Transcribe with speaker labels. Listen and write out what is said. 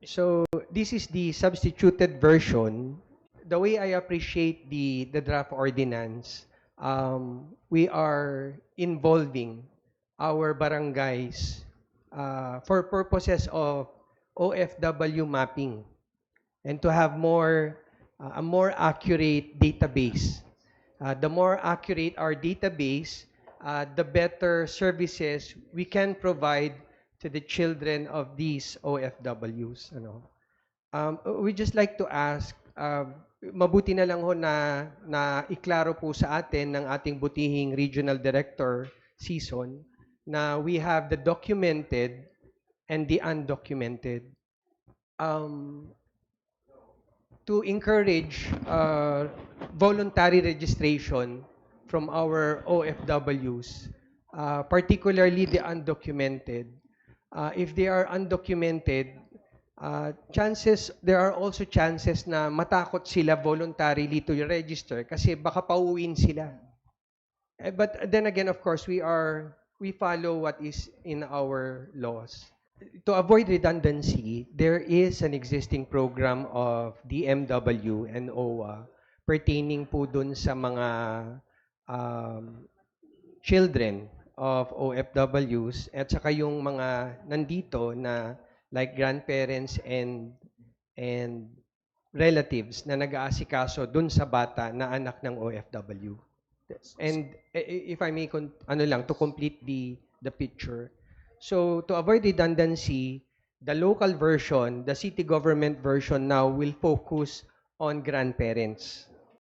Speaker 1: So this is the substituted version. The way I appreciate the draft ordinance, we are involving our barangays for purposes of OFW mapping and to have a more accurate database. The more accurate our database, the better services we can provide to the children of these OFWs. Ano. We just like to ask, mabuti na lang ho na iklaro po sa atin ng ating butihing Regional Director season na we have the documented and the undocumented. To encourage voluntary registration from our OFWs, particularly the undocumented. If they are undocumented, there are also chances na matakot sila voluntarily to register kasi baka pauwiin sila. But then again, of course, we follow what is in our laws. To avoid redundancy, there is an existing program of DMW and OWA pertaining po dun sa mga children of OFWs at saka yung mga nandito na like grandparents and relatives na nag-aasikaso dun sa bata na anak ng OFW. And if I may, to complete the picture. So to avoid redundancy, the local version, the city government version now will focus on grandparents.